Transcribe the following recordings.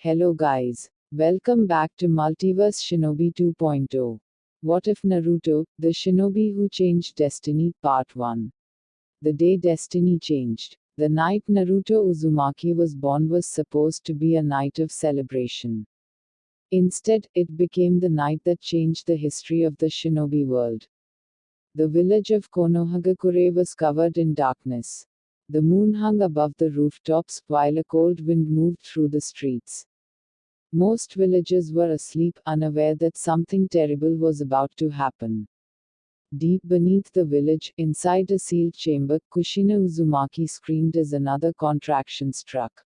Hello guys, welcome back to Multiverse Shinobi 2.0. What if Naruto, the shinobi who changed destiny, Part 1. The day destiny changed. The night Naruto Uzumaki was born was supposed to be a night of celebration. Instead, it became the night that changed the history of the shinobi world. The village of Konohagakure was covered in darkness. The moon hung above the rooftops, while a cold wind moved through the streets. Most villagers were asleep, unaware that something terrible was about to happen. Deep beneath the village, inside a sealed chamber, Kushina Uzumaki screamed as another contraction struck.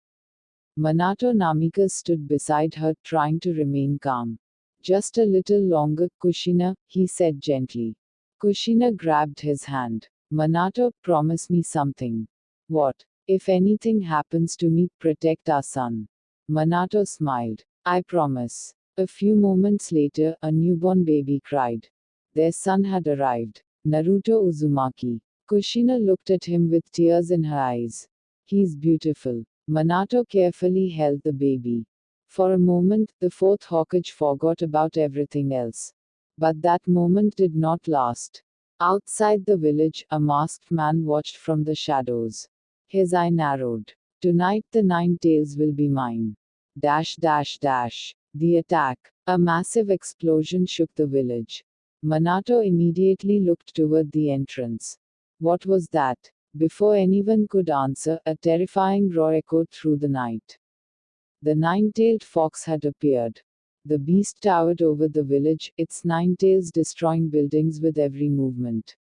Minato Namika stood beside her, trying to remain calm. Just a little longer, Kushina, he said gently. Kushina grabbed his hand. Minato, promise me something. What? If anything happens to me, protect our son. Minato smiled. I promise. A few moments later, a newborn baby cried. Their son had arrived. Naruto Uzumaki. Kushina looked at him with tears in her eyes. He's beautiful. Minato carefully held the baby. For a moment, the fourth Hokage forgot about everything else. But that moment did not last. Outside the village, a masked man watched from the shadows. His eye narrowed. Tonight the nine tails will be mine. The attack. A massive explosion shook the village. Minato immediately looked toward the entrance. What was that? Before anyone could answer, a terrifying roar echoed through the night. The nine-tailed fox had appeared. The beast towered over the village, its nine tails destroying buildings with every movement.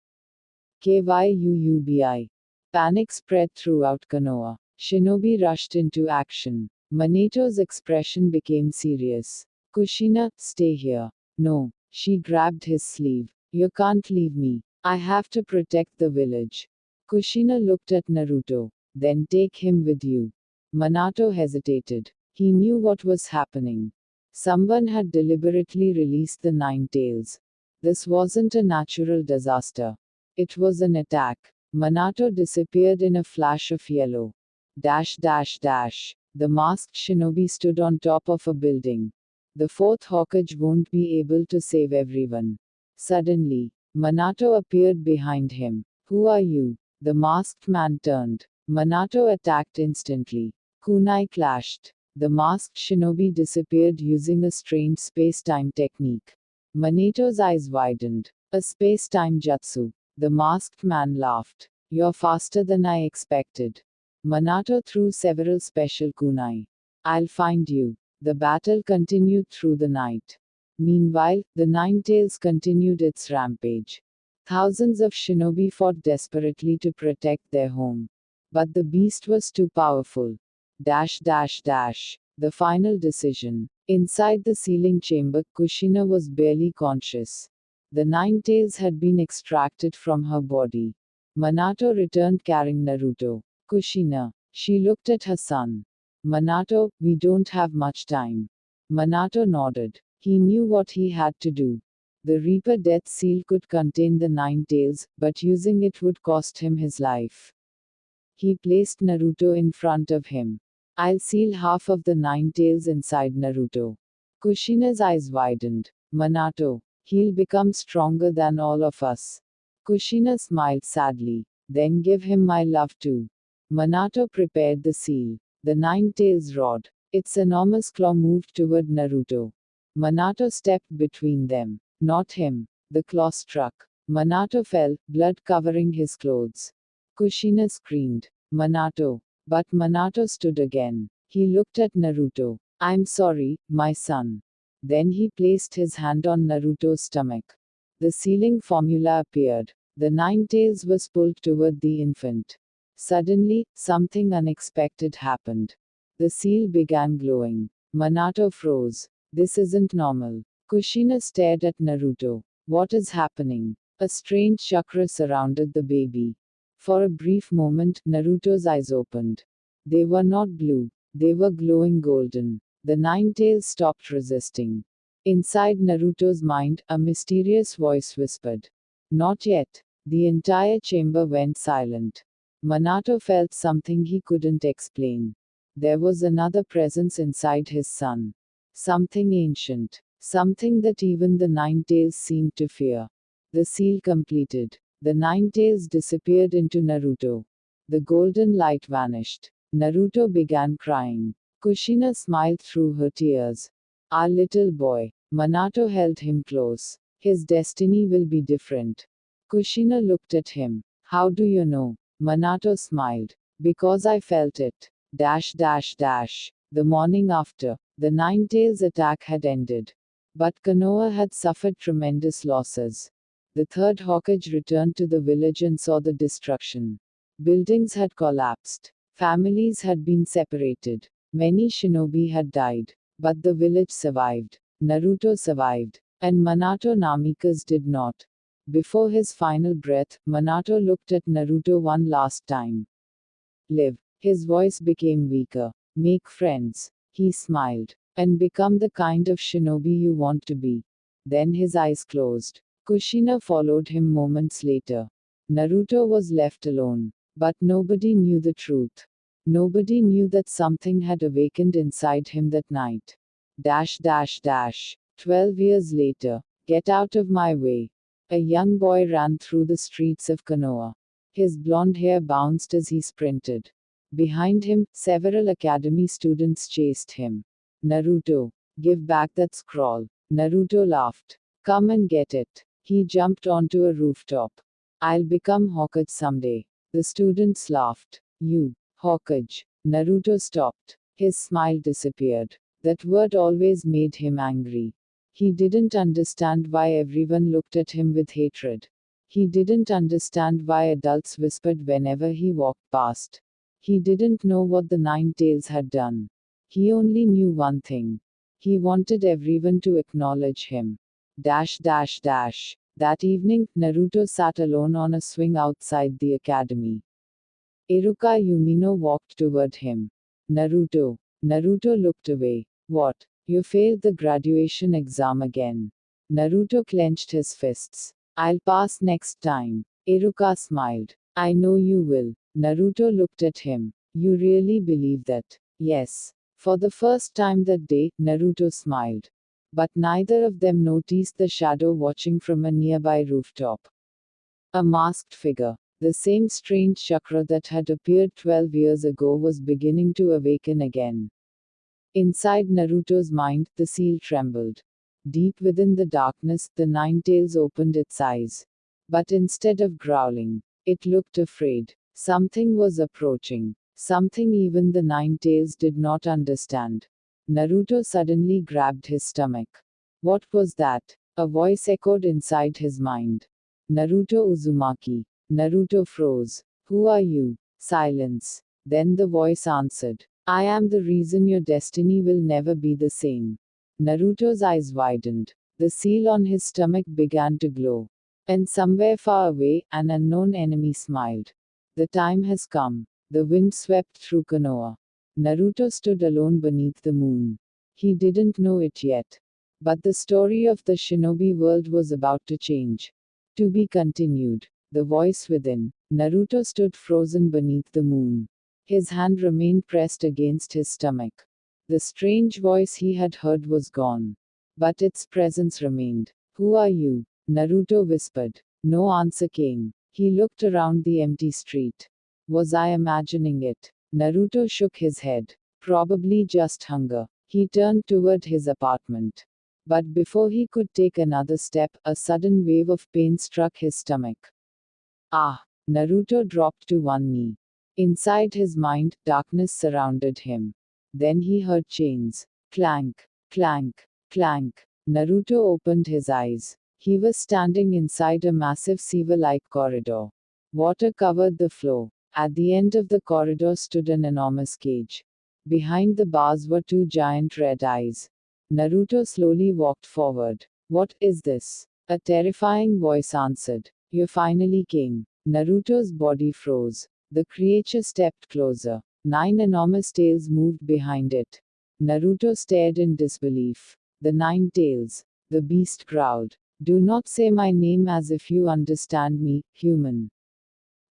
Kyuubi. Panic spread throughout Konoha. Shinobi rushed into action. Minato's expression became serious. Kushina, stay here. No. She grabbed his sleeve. You can't leave me. I have to protect the village. Kushina looked at Naruto. Then take him with you. Minato hesitated. He knew what was happening. Someone had deliberately released the nine tails. This wasn't a natural disaster. It was an attack. Minato disappeared in a flash of yellow. The masked shinobi stood on top of a building. The fourth Hokage won't be able to save everyone. Suddenly, Minato appeared behind him. Who are you? The masked man turned. Minato attacked instantly. Kunai clashed. The masked shinobi disappeared using a strange space-time technique. Minato's eyes widened. A space-time jutsu. The masked man laughed. You're faster than I expected. Minato threw several special kunai. I'll find you. The battle continued through the night. Meanwhile, the Nine Tails continued its rampage. Thousands of shinobi fought desperately to protect their home. But the beast was too powerful. The final decision. Inside the sealing chamber, Kushina was barely conscious. The Nine Tails had been extracted from her body. Minato returned carrying Naruto. Kushina. She looked at her son. Minato, we don't have much time. Minato nodded. He knew what he had to do. The Reaper Death Seal could contain the nine tails, but using it would cost him his life. He placed Naruto in front of him. I'll seal half of the nine tails inside Naruto. Kushina's eyes widened. Minato. He'll become stronger than all of us. Kushina smiled sadly. Then give him my love too. Minato prepared the seal. The nine tails roared. Its enormous claw moved toward Naruto. Minato stepped between them. Not him. The claw struck. Minato fell, blood covering his clothes. Kushina screamed. Minato. But Minato stood again. He looked at Naruto. I'm sorry, my son. Then he placed his hand on Naruto's stomach. The sealing formula appeared. The nine tails was pulled toward the infant. Suddenly, something unexpected happened. The seal began glowing. Minato froze. This isn't normal. Kushina stared at Naruto. What is happening? A strange chakra surrounded the baby. For a brief moment, Naruto's eyes opened. They were not blue. They were glowing golden. The nine tails stopped resisting. Inside Naruto's mind, a mysterious voice whispered. Not yet. The entire chamber went silent. Minato felt something he couldn't explain. There was another presence inside his son. Something ancient. Something that even the Nine-Tails seemed to fear. The seal completed. The Nine-Tails disappeared into Naruto. The golden light vanished. Naruto began crying. Kushina smiled through her tears. Our little boy. Minato held him close. His destiny will be different. Kushina looked at him. How do you know? Minato smiled. Because I felt it. The morning after, the Nine-Tails attack had ended. But Konoha had suffered tremendous losses. The third Hokage returned to the village and saw the destruction. Buildings had collapsed. Families had been separated. Many shinobi had died. But the village survived. Naruto survived. And Minato Namikaze did not. Before his final breath, Minato looked at Naruto one last time. Live. His voice became weaker. Make friends. He smiled. And become the kind of shinobi you want to be. Then his eyes closed. Kushina followed him moments later. Naruto was left alone. But nobody knew the truth. Nobody knew that something had awakened inside him that night. 12 years later. Get out of my way. A young boy ran through the streets of Konoha. His blonde hair bounced as he sprinted. Behind him, several academy students chased him. Naruto, give back that scroll. Naruto laughed. Come and get it. He jumped onto a rooftop. I'll become Hokage someday. The students laughed. You, Hokage. Naruto stopped. His smile disappeared. That word always made him angry. He didn't understand why everyone looked at him with hatred. He didn't understand why adults whispered whenever he walked past. He didn't know what the Nine-Tails had done. He only knew one thing. He wanted everyone to acknowledge him. That evening, Naruto sat alone on a swing outside the academy. Iruka Yumino walked toward him. Naruto. Naruto looked away. What? You failed the graduation exam again. Naruto clenched his fists. I'll pass next time. Iruka smiled. I know you will. Naruto looked at him. You really believe that? Yes. For the first time that day, Naruto smiled. But neither of them noticed the shadow watching from a nearby rooftop. A masked figure. The same strange chakra that had appeared 12 years ago was beginning to awaken again. Inside Naruto's mind, the seal trembled. Deep within the darkness, the Nine-Tails opened its eyes. But instead of growling, it looked afraid. Something was approaching. Something even the Nine-Tails did not understand. Naruto suddenly grabbed his stomach. What was that? A voice echoed inside his mind. Naruto Uzumaki. Naruto froze. Who are you? Silence. Then the voice answered. I am the reason your destiny will never be the same. Naruto's eyes widened. The seal on his stomach began to glow. And somewhere far away, an unknown enemy smiled. The time has come. The wind swept through Konoha. Naruto stood alone beneath the moon. He didn't know it yet. But the story of the shinobi world was about to change. To be continued. The voice within. Naruto stood frozen beneath the moon. His hand remained pressed against his stomach. The strange voice he had heard was gone. But its presence remained. Who are you? Naruto whispered. No answer came. He looked around the empty street. Was I imagining it? Naruto shook his head. Probably just hunger. He turned toward his apartment. But before he could take another step, a sudden wave of pain struck his stomach. Ah! Naruto dropped to one knee. Inside his mind, darkness surrounded him. Then he heard chains. Clank, clank, clank. Naruto opened his eyes. He was standing inside a massive sewer-like corridor. Water covered the floor. At the end of the corridor stood an enormous cage. Behind the bars were two giant red eyes. Naruto slowly walked forward. What is this? A terrifying voice answered. You finally came. Naruto's body froze. The creature stepped closer. 9 enormous tails moved behind it. Naruto stared in disbelief. The 9 tails. The beast growled. Do not say my name as if you understand me, human.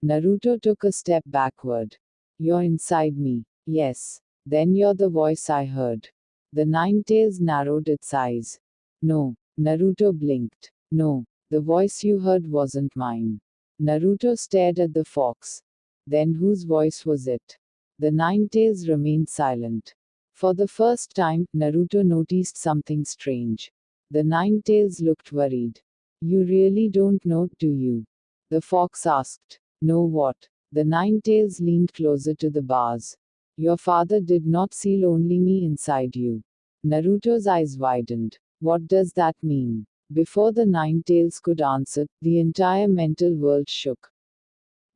Naruto took a step backward. You're inside me. Yes. Then you're the voice I heard. The Ninetales narrowed its eyes. No. Naruto blinked. No. The voice you heard wasn't mine. Naruto stared at the fox. Then whose voice was it? The Ninetales remained silent. For the first time, Naruto noticed something strange. The Ninetales looked worried. You really don't know, do you? The fox asked. Know what? The Ninetales leaned closer to the bars. Your father did not seal only me inside you. Naruto's eyes widened. What does that mean? Before the Ninetales could answer, the entire mental world shook.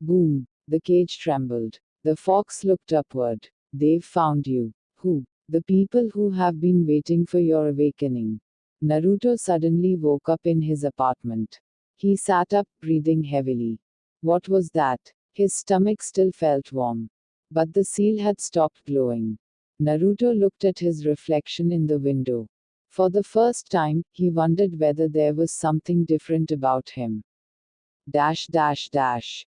Boom! The cage trembled. The fox looked upward. They've found you. Who? The people who have been waiting for your awakening. Naruto suddenly woke up in his apartment. He sat up, breathing heavily. What was that? His stomach still felt warm. But the seal had stopped glowing. Naruto looked at his reflection in the window. For the first time, he wondered whether there was something different about him.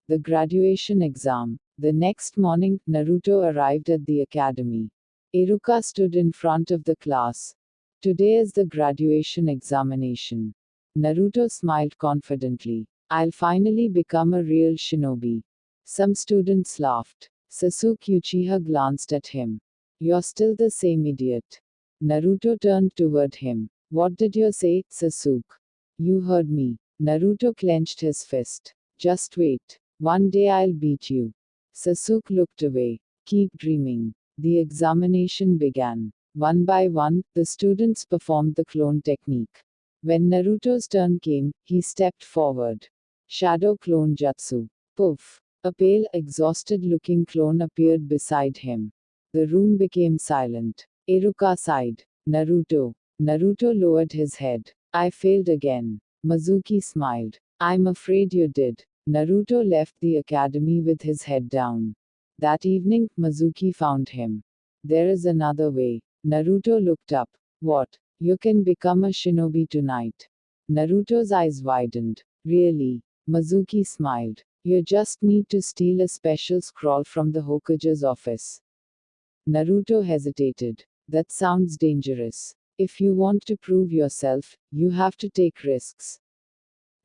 The graduation exam. The next morning, Naruto arrived at the academy. Iruka stood in front of the class. Today is the graduation examination. Naruto smiled confidently. I'll finally become a real shinobi. Some students laughed. Sasuke Uchiha glanced at him. You're still the same idiot. Naruto turned toward him. What did you say, Sasuke? You heard me. Naruto clenched his fist. Just wait. One day I'll beat you. Sasuke looked away. Keep dreaming. The examination began. One by one, the students performed the clone technique. When Naruto's turn came, he stepped forward. Shadow clone jutsu. Poof! A pale, exhausted looking clone appeared beside him. The room became silent. Iruka sighed. Naruto. Naruto lowered his head. I failed again. Mizuki smiled. I'm afraid you did. Naruto left the academy with his head down. That evening, Mizuki found him. There is another way. Naruto looked up. What? You can become a shinobi tonight. Naruto's eyes widened. Really? Mizuki smiled. You just need to steal a special scroll from the Hokage's office. Naruto hesitated. That sounds dangerous. If you want to prove yourself, you have to take risks.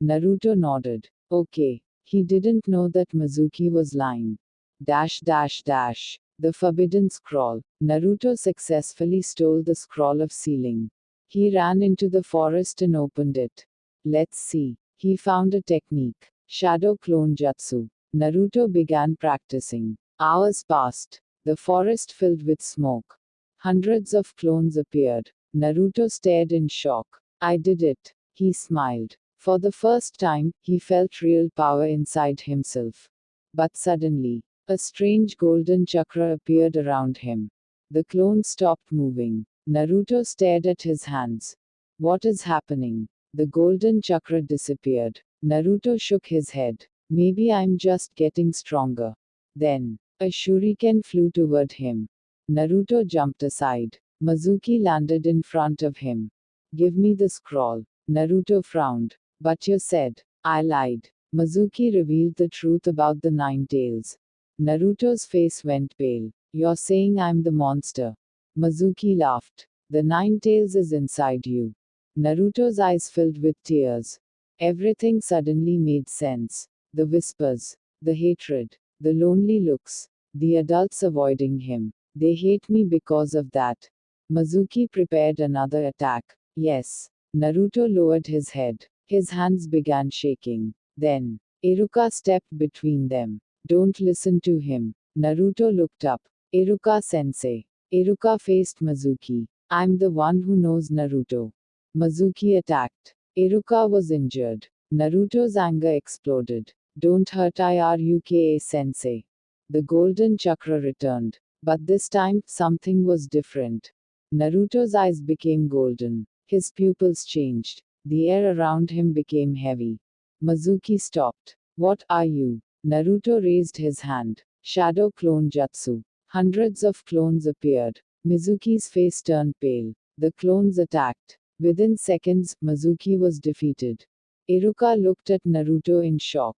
Naruto nodded. Okay. He didn't know that Mizuki was lying. The forbidden scroll. Naruto successfully stole the scroll of sealing. He ran into the forest and opened it. Let's see. He found a technique. Shadow clone jutsu. Naruto began practicing. Hours passed. The forest filled with smoke. Hundreds of clones appeared. Naruto stared in shock. I did it. He smiled. For the first time, he felt real power inside himself. But suddenly, a strange golden chakra appeared around him. The clone stopped moving. Naruto stared at his hands. What is happening? The golden chakra disappeared. Naruto shook his head. Maybe I'm just getting stronger. Then, a shuriken flew toward him. Naruto jumped aside. Mizuki landed in front of him. Give me the scroll. Naruto frowned. But you said. I lied. Mizuki revealed the truth about the Ninetales. Naruto's face went pale. You're saying I'm the monster. Mizuki laughed. The Ninetales is inside you. Naruto's eyes filled with tears. Everything suddenly made sense. The whispers. The hatred. The lonely looks. The adults avoiding him. They hate me because of that. Mizuki prepared another attack. Yes. Naruto lowered his head. His hands began shaking. Then, Iruka stepped between them. Don't listen to him. Naruto looked up. Iruka sensei. Iruka faced Mizuki. I'm the one who knows Naruto. Mizuki attacked. Iruka was injured. Naruto's anger exploded. Don't hurt Iruka sensei. The golden chakra returned. But this time, something was different. Naruto's eyes became golden. His pupils changed. The air around him became heavy. Mizuki stopped. What are you? Naruto raised his hand. Shadow clone jutsu. Hundreds of clones appeared. Mizuki's face turned pale. The clones attacked. Within seconds, Mizuki was defeated. Iruka looked at Naruto in shock.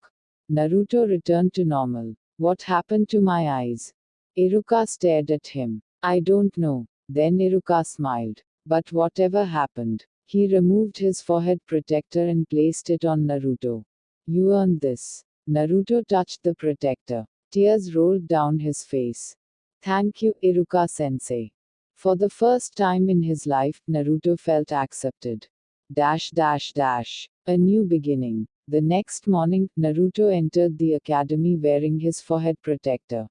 Naruto returned to normal. What happened to my eyes? Iruka stared at him. I don't know. Then Iruka smiled. But whatever happened, he removed his forehead protector and placed it on Naruto. You earned this. Naruto touched the protector. Tears rolled down his face. Thank you, Iruka sensei. For the first time in his life, Naruto felt accepted. Dash dash dash. A new beginning. The next morning, Naruto entered the academy wearing his forehead protector.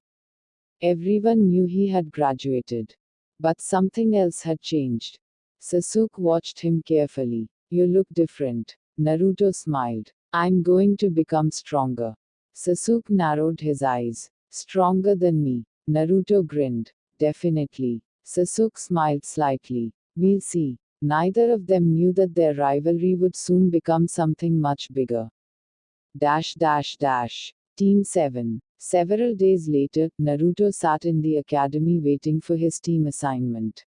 Everyone knew he had graduated. But something else had changed. Sasuke watched him carefully. You look different. Naruto smiled. I'm going to become stronger. Sasuke narrowed his eyes. Stronger than me. Naruto grinned. Definitely. Sasuke smiled slightly. We'll see. Neither of them knew that their rivalry would soon become something much bigger. Dash dash dash. Team 7. Several days later, Naruto sat in the academy waiting for his team assignment.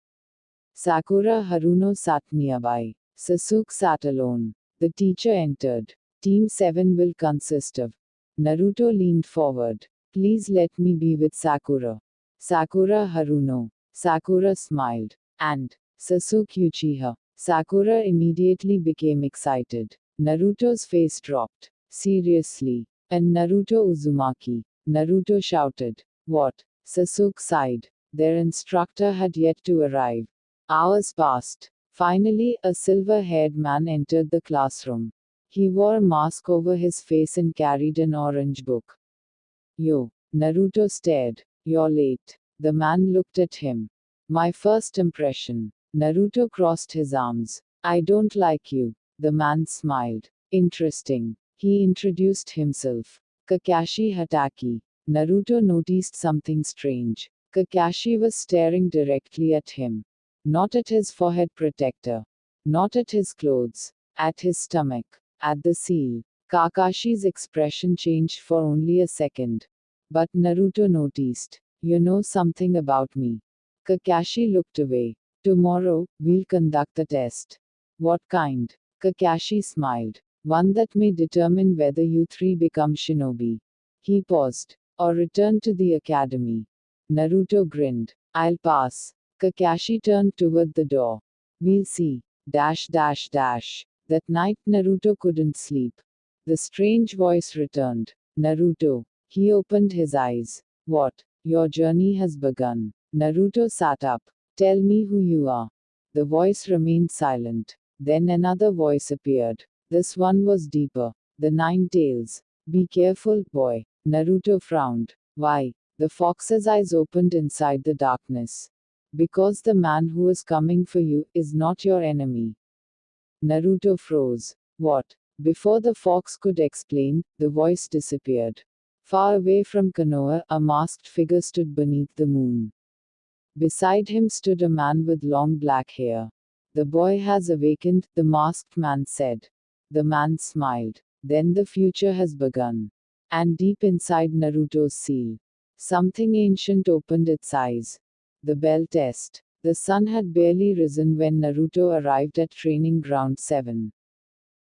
Sakura Haruno sat nearby. Sasuke sat alone. The teacher entered. Team 7 will consist of. Naruto leaned forward. Please let me be with Sakura. Sakura Haruno. Sakura smiled. And Sasuke Uchiha. Sakura immediately became excited. Naruto's face dropped. Seriously. And Naruto Uzumaki. Naruto shouted. What? Sasuke sighed. Their instructor had yet to arrive. Hours passed. Finally, a silver-haired man entered the classroom. He wore a mask over his face and carried an orange book. Yo. Naruto stared. You're late. The man looked at him. My first impression. Naruto crossed his arms. I don't like you. The man smiled. Interesting. He introduced himself. Kakashi Hatake. Naruto noticed something strange. Kakashi was staring directly at him. Not at his forehead protector. Not at his clothes. At his stomach. At the seal. Kakashi's expression changed for only a second. But Naruto noticed. You know something about me. Kakashi looked away. Tomorrow, we'll conduct the test. What kind? Kakashi smiled. One that may determine whether you three become shinobi. He paused. Or return to the academy. Naruto grinned. I'll pass. Kakashi turned toward the door. We'll see. Dash dash dash. That night Naruto couldn't sleep. The strange voice returned. Naruto. He opened his eyes. What? Your journey has begun. Naruto sat up. Tell me who you are. The voice remained silent. Then another voice appeared. This one was deeper. The Nine Tails. Be careful, boy. Naruto frowned. Why? The fox's eyes opened inside the darkness. Because the man who is coming for you is not your enemy. Naruto froze. What? Before the fox could explain, the voice disappeared. Far away from Konoha, a masked figure stood beneath the moon. Beside him stood a man with long black hair. The boy has awakened, the masked man said. The man smiled. Then the future has begun. And deep inside Naruto's seal, something ancient opened its eyes. The bell test. The sun had barely risen when Naruto arrived at Training Ground 7.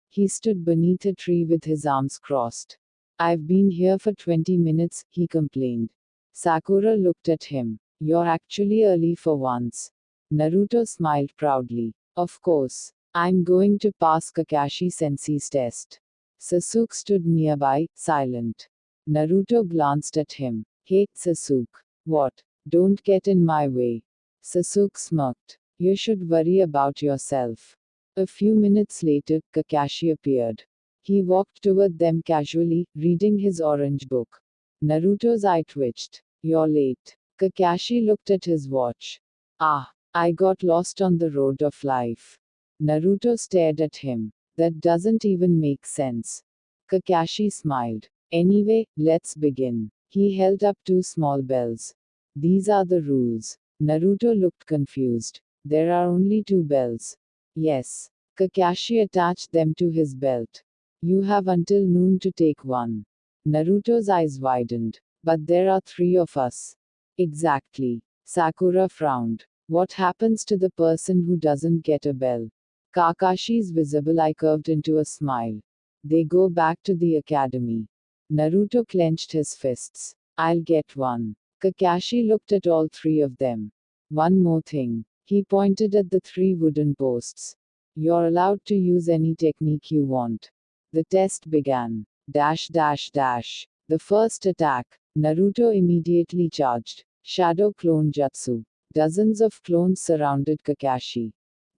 He stood beneath a tree with his arms crossed. I've been here for 20 minutes, he complained. Sakura looked at him. You're actually early for once. Naruto smiled proudly. Of course. I'm going to pass Kakashi Sensei's test. Sasuke stood nearby, silent. Naruto glanced at him. Hey, Sasuke. What? Don't get in my way. Sasuke smirked. You should worry about yourself. A few minutes later, Kakashi appeared. He walked toward them casually, reading his orange book. Naruto's eye twitched. You're late. Kakashi looked at his watch. Ah, I got lost on the road of life. Naruto stared at him. That doesn't even make sense. Kakashi smiled. Anyway, let's begin. He held up two small bells. These are the rules. Naruto looked confused. There are only two bells. Yes. Kakashi attached them to his belt. You have until noon to take one. Naruto's eyes widened. But there are three of us. Exactly. Sakura frowned. What happens to the person who doesn't get a bell? Kakashi's visible eye curved into a smile. They go back to the academy. Naruto clenched his fists. I'll get one. Kakashi looked at all three of them. One more thing. He pointed at the three wooden posts. You're allowed to use any technique you want. The test began. Dash dash dash. The first attack. Naruto immediately charged. Shadow Clone Jutsu. Dozens of clones surrounded Kakashi.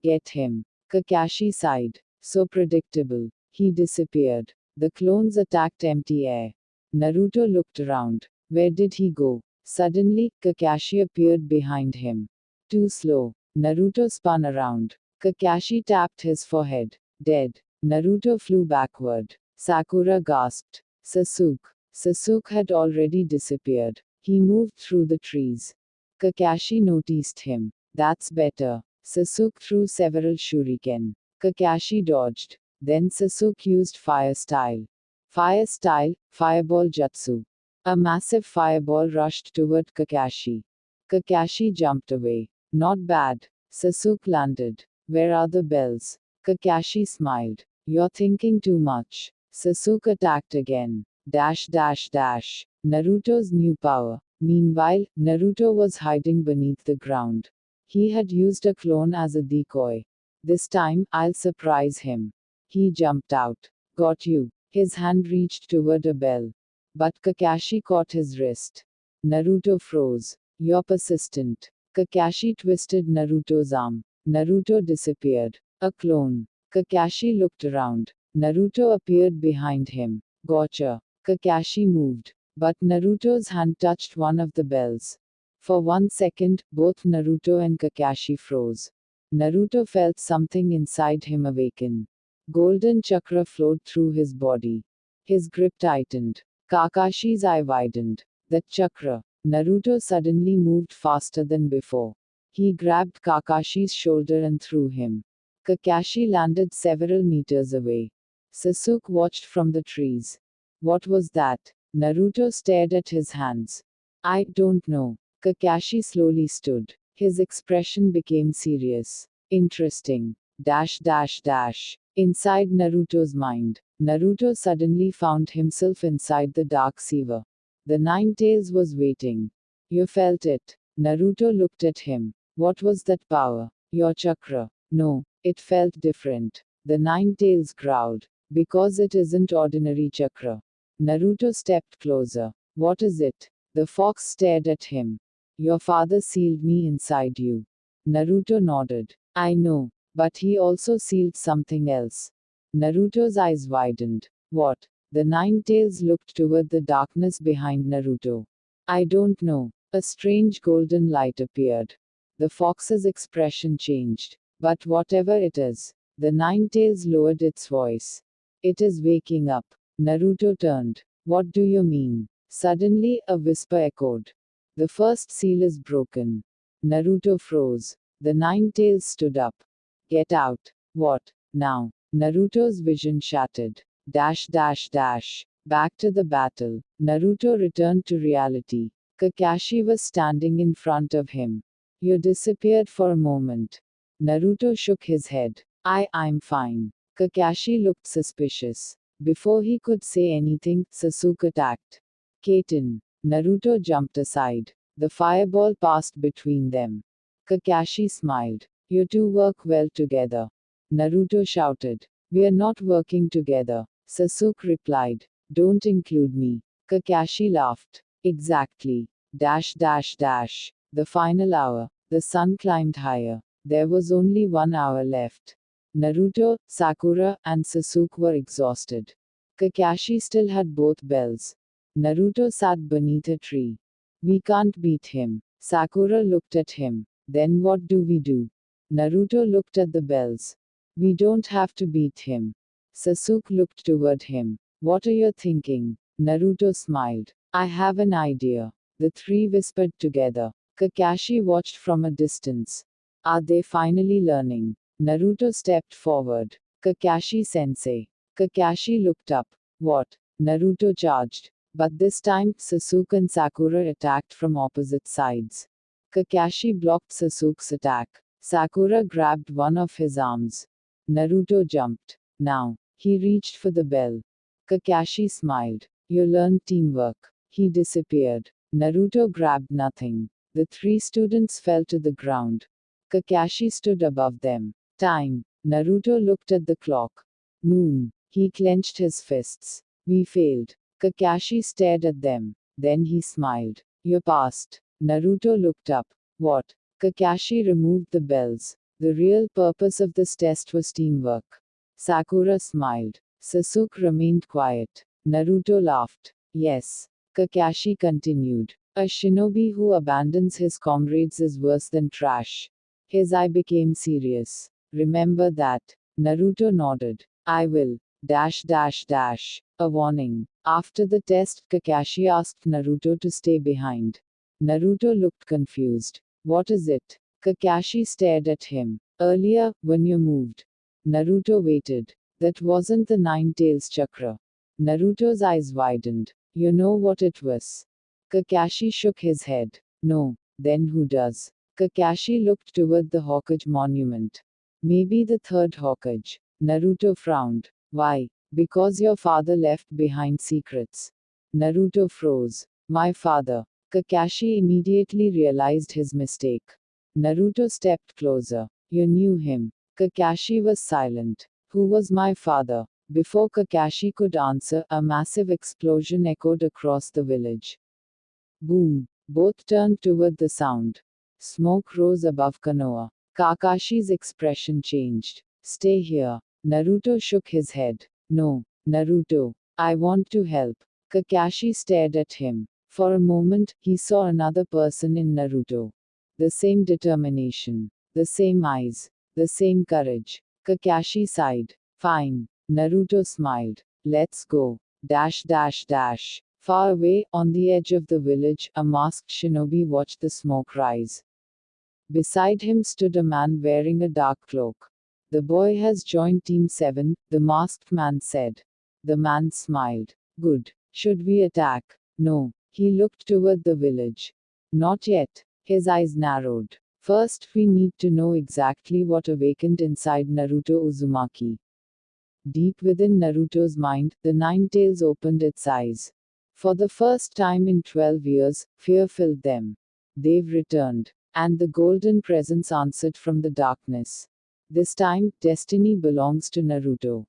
Get him. Kakashi sighed. So predictable. He disappeared. The clones attacked empty air. Naruto looked around. Where did he go? Suddenly, Kakashi appeared behind him. Too slow. Naruto spun around. Kakashi tapped his forehead. Dead. Naruto flew backward. Sakura gasped. Sasuke. Sasuke had already disappeared. He moved through the trees. Kakashi noticed him. That's better. Sasuke threw several shuriken. Kakashi dodged. Then Sasuke used fire style. Fire style, fireball jutsu. A massive fireball rushed toward Kakashi. Kakashi jumped away. Not bad. Sasuke landed. Where are the bells? Kakashi smiled. You're thinking too much. Sasuke attacked again. Dash dash dash. Naruto's new power. Meanwhile, Naruto was hiding beneath the ground. He had used a clone as a decoy. This time, I'll surprise him. He jumped out. Got you. His hand reached toward a bell. But Kakashi caught his wrist. Naruto froze. You're persistent. Kakashi twisted Naruto's arm. Naruto disappeared. A clone. Kakashi looked around. Naruto appeared behind him. Gotcha. Kakashi moved. But Naruto's hand touched one of the bells. For 1 second, both Naruto and Kakashi froze. Naruto felt something inside him awaken. Golden chakra flowed through his body. His grip tightened. Kakashi's eye widened. That chakra. Naruto suddenly moved faster than before. He grabbed Kakashi's shoulder and threw him. Kakashi landed several meters away. Sasuke watched from the trees. What was that? Naruto stared at his hands. I don't know. Kakashi slowly stood. His expression became serious. Interesting. Dash dash dash. Inside Naruto's mind, Naruto suddenly found himself inside the Dark Sewer. The Nine-Tails was waiting. You felt it. Naruto looked at him. What was that power? Your chakra. No, it felt different. The Nine-Tails growled. Because it isn't ordinary chakra. Naruto stepped closer. What is it? The fox stared at him. Your father sealed me inside you. Naruto nodded. I know. But he also sealed something else. Naruto's eyes widened. What? The Nine-Tails looked toward the darkness behind Naruto. I don't know. A strange golden light appeared. The fox's expression changed. But whatever it is, the Nine-Tails lowered its voice. It is waking up. Naruto turned. What do you mean? Suddenly, a whisper echoed. The first seal is broken. Naruto froze. The Nine-Tails stood up. Get out. What? Now. Naruto's vision shattered. Dash dash dash. Back to the battle. Naruto returned to reality. Kakashi was standing in front of him. You disappeared for a moment. Naruto shook his head. I'm fine. Kakashi looked suspicious. Before he could say anything, Sasuke attacked. Kaiten. Naruto jumped aside. The fireball passed between them. Kakashi smiled. You two work well together. Naruto shouted. We are not working together. Sasuke replied. Don't include me. Kakashi laughed. Exactly. Dash dash dash. The final hour. The sun climbed higher. There was only 1 hour left. Naruto, Sakura, and Sasuke were exhausted. Kakashi still had both bells. Naruto sat beneath a tree. We can't beat him. Sakura looked at him. Then what do we do? Naruto looked at the bells. We don't have to beat him. Sasuke looked toward him. What are you thinking? Naruto smiled. I have an idea. The three whispered together. Kakashi watched from a distance. Are they finally learning? Naruto stepped forward. Kakashi sensei. Kakashi looked up. What? Naruto charged. But this time, Sasuke and Sakura attacked from opposite sides. Kakashi blocked Sasuke's attack. Sakura grabbed one of his arms. Naruto jumped. Now, he reached for the bell. Kakashi smiled. You learned teamwork. He disappeared. Naruto grabbed nothing. The three students fell to the ground. Kakashi stood above them. Time. Naruto looked at the clock. Noon. He clenched his fists. We failed. Kakashi stared at them. Then he smiled. You passed. Naruto looked up. What? Kakashi removed the bells. The real purpose of this test was teamwork. Sakura smiled. Sasuke remained quiet. Naruto laughed. Yes. Kakashi continued. A shinobi who abandons his comrades is worse than trash. His eye became serious. Remember that. Naruto nodded. I will. Dash dash dash. A warning. After the test, Kakashi asked Naruto to stay behind. Naruto looked confused. What is it? Kakashi stared at him. Earlier, when you moved. Naruto waited. That wasn't the Nine-Tails chakra. Naruto's eyes widened. You know what it was? Kakashi shook his head. No. Then who does? Kakashi looked toward the Hokage monument. Maybe the third Hokage. Naruto frowned. Why? Because your father left behind secrets. Naruto froze. My father. Kakashi immediately realized his mistake. Naruto stepped closer. You knew him. Kakashi was silent. Who was my father? Before Kakashi could answer, a massive explosion echoed across the village. Boom! Both turned toward the sound. Smoke rose above Konoha. Kakashi's expression changed. Stay here. Naruto shook his head. No, Naruto. I want to help. Kakashi stared at him. For a moment, he saw another person in Naruto. The same determination. The same eyes. The same courage. Kakashi sighed. Fine. Naruto smiled. Let's go. Dash dash dash. Far away, on the edge of the village, a masked shinobi watched the smoke rise. Beside him stood a man wearing a dark cloak. The boy has joined Team 7, the masked man said. The man smiled. Good. Should we attack? No. He looked toward the village. Not yet. His eyes narrowed. First, we need to know exactly what awakened inside Naruto Uzumaki. Deep within Naruto's mind, the Nine-Tails opened its eyes. For the first time in 12 years, fear filled them. They've returned. And the golden presence answered from the darkness. This time, destiny belongs to Naruto.